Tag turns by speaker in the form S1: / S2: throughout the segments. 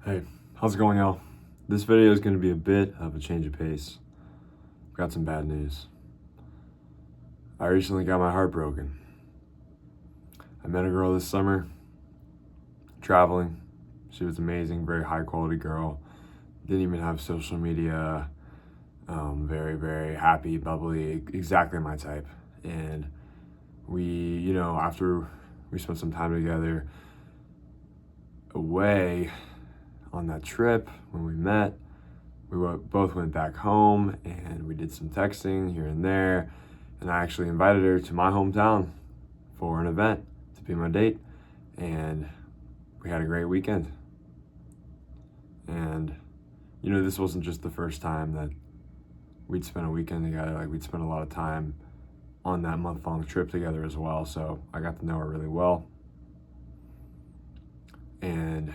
S1: Hey, how's it going, y'all? This video is going to be a bit of a change of pace. I've got some bad news. I recently got my heart broken. I met a girl this summer, traveling. She was amazing, very high quality girl. Didn't even have social media. Very, very happy, bubbly, exactly my type. And after we spent some time together away on that trip, when we met, both went back home and we did some texting here and there. And I actually invited her to my hometown for an event to be my date. And we had a great weekend. And, this wasn't just the first time that we'd spent a weekend together. Like, we'd spent a lot of time on that month-long trip together as well. So I got to know her really well. And,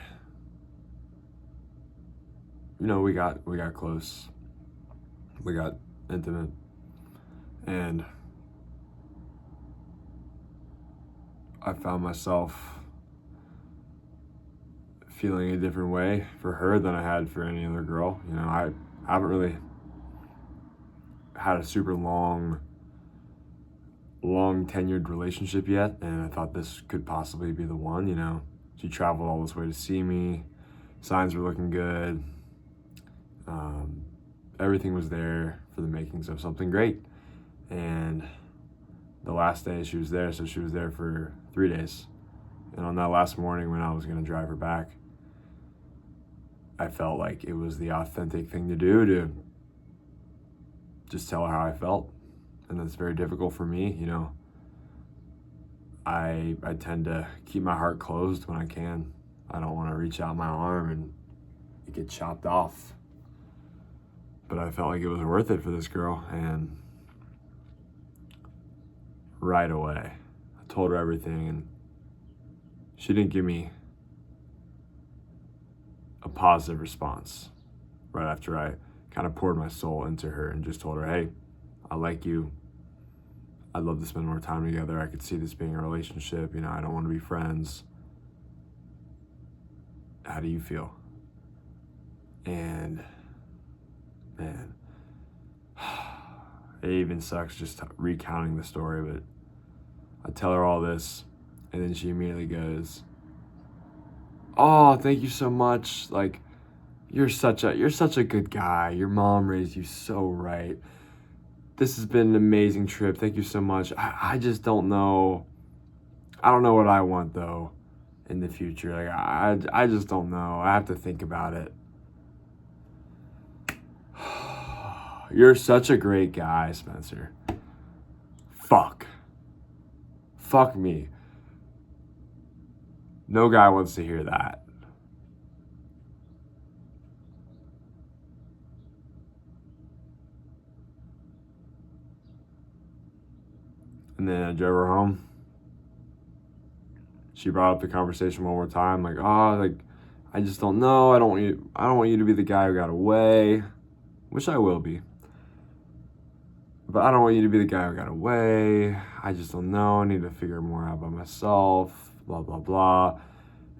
S1: we got close. We got intimate. And I found myself feeling a different way for her than I had for any other girl. I haven't really had a super long tenured relationship yet, and I thought this could possibly be the one. She traveled all this way to see me. Signs were looking good. Everything was there for the makings of something great. And the last day she was there, so she was there for 3 days. And on that last morning when I was going to drive her back, I felt like it was the authentic thing to do, to just tell her how I felt. And that's very difficult for me. I tend to keep my heart closed when I can. I don't want to reach out my arm and it get chopped off. But I felt like it was worth it for this girl. And right away, I told her everything, and she didn't give me a positive response right after I kind of poured my soul into her and just told her, hey, I like you. I'd love to spend more time together. I could see this being a relationship. I don't want to be friends. How do you feel? And man, it even sucks just recounting the story, but I tell her all this, and then she immediately goes, oh, thank you so much. Like, you're such a good guy. Your mom raised you so right. This has been an amazing trip. Thank you so much. I just don't know. I don't know what I want though in the future. Like, I just don't know. I have to think about it. You're such a great guy, Spencer. Fuck me. No guy wants to hear that. And then I drove her home. She brought up the conversation one more time, like, I just don't know. I don't want you to be the guy who got away, which I will be. But I don't want you to be the guy who got away. I just don't know. I need to figure more out by myself, blah, blah, blah.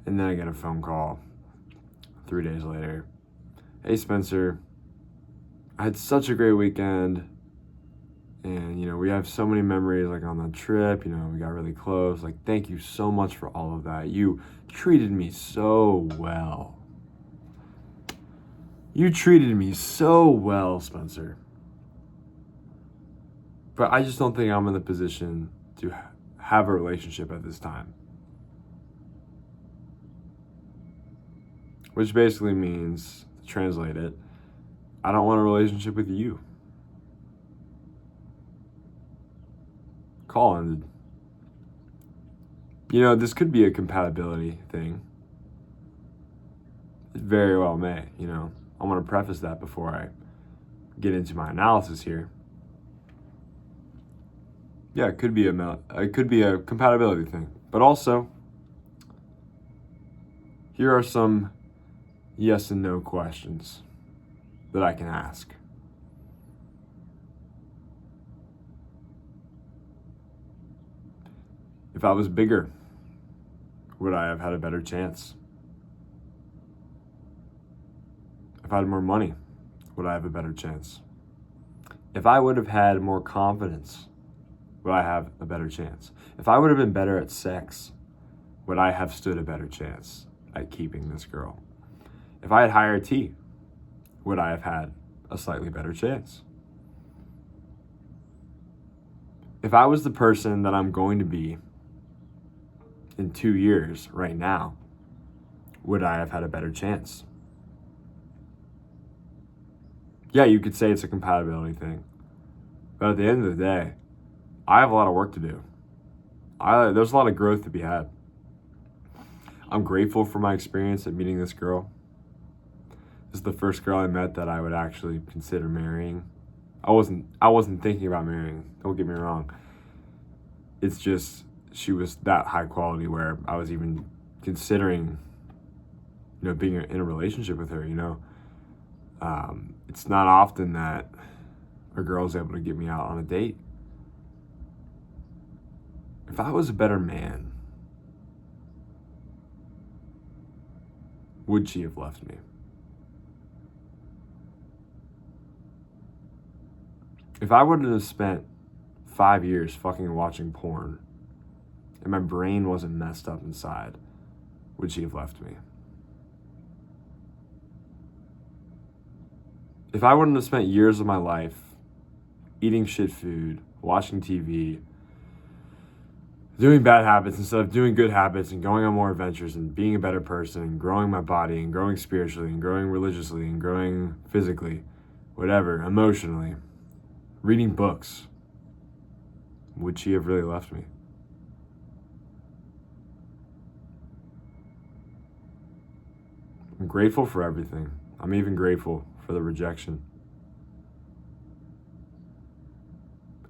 S1: And then I get a phone call 3 days later. Hey, Spencer, I had such a great weekend. And, we have so many memories, like, on that trip. We got really close. Like, thank you so much for all of that. You treated me so well. You treated me so well, Spencer. But I just don't think I'm in the position to have a relationship at this time. Which basically means, to translate it, I don't want a relationship with you. Call ended. This could be a compatibility thing. It very well may, I want to preface that before I get into my analysis here. Yeah, it could be a compatibility thing. But also, here are some yes and no questions that I can ask. If I was bigger, would I have had a better chance? If I had more money, would I have a better chance? If I would have had more confidence, would I have a better chance? If I would have been better at sex, would I have stood a better chance at keeping this girl? If I had higher T, would I have had a slightly better chance? If I was the person that I'm going to be in 2 years right now, would I have had a better chance? Yeah, you could say it's a compatibility thing. But at the end of the day, I have a lot of work to do. There's a lot of growth to be had. I'm grateful for my experience at meeting this girl. This is the first girl I met that I would actually consider marrying. I wasn't thinking about marrying, don't get me wrong. It's just she was that high quality where I was even considering, being in a relationship with her, It's not often that a girl's able to get me out on a date. If I was a better man, would she have left me? If I wouldn't have spent 5 years fucking watching porn and my brain wasn't messed up inside, would she have left me? If I wouldn't have spent years of my life eating shit food, watching TV, doing bad habits instead of doing good habits and going on more adventures and being a better person and growing my body and growing spiritually and growing religiously and growing physically, whatever, emotionally, reading books, would she have really left me? I'm grateful for everything. I'm even grateful for the rejection.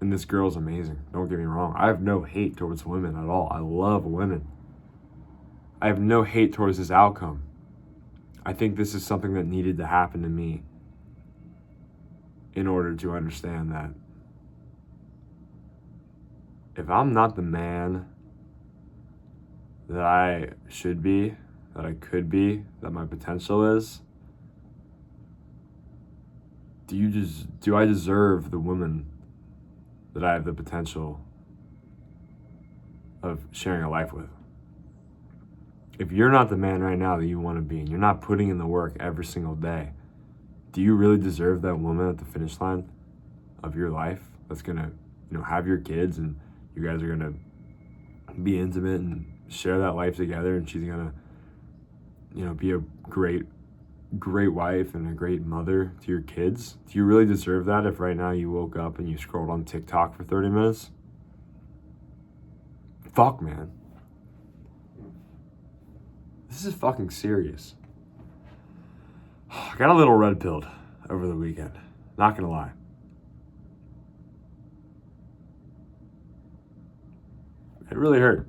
S1: And this girl's amazing. Don't get me wrong. I have no hate towards women at all. I love women. I have no hate towards this outcome. I think this is something that needed to happen to me in order to understand that if I'm not the man that I should be, that I could be, that my potential is, do I deserve the woman that I have the potential of sharing a life with? If you're not the man right now that you want to be, and you're not putting in the work every single day, do you really deserve that woman at the finish line of your life that's gonna, have your kids and you guys are gonna be intimate and share that life together, and she's gonna, be a great wife and a great mother to your kids? Do you really deserve that if right now you woke up and you scrolled on TikTok for 30 minutes? Fuck, man. This is fucking serious. I got a little red pilled over the weekend. Not gonna lie. It really hurt.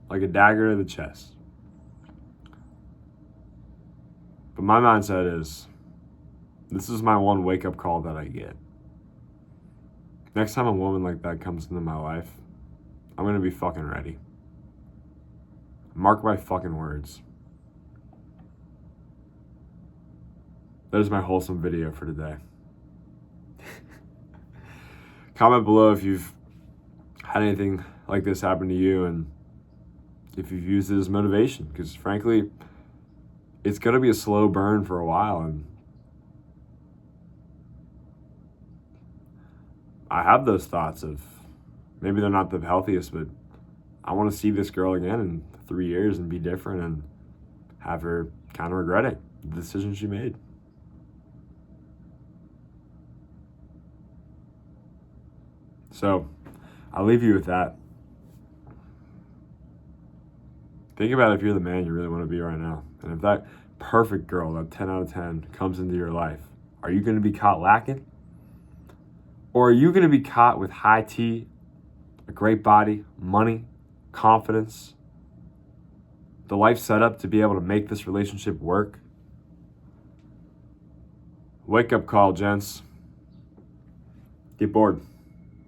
S1: Like a dagger to the chest. But my mindset is, this is my one wake-up call that I get. Next time a woman like that comes into my life, I'm gonna be fucking ready. Mark my fucking words. That is my wholesome video for today. Comment below if you've had anything like this happen to you and if you've used it as motivation, because frankly, it's going to be a slow burn for a while, and I have those thoughts of maybe they're not the healthiest, but I want to see this girl again in 3 years and be different and have her kind of regret it, the decision she made. So I'll leave you with that. Think about if you're the man you really want to be right now. And if that perfect girl, that 10 out of 10, comes into your life, are you going to be caught lacking? Or are you going to be caught with high T, a great body, money, confidence, the life set up to be able to make this relationship work? Wake up call, gents. Get bored.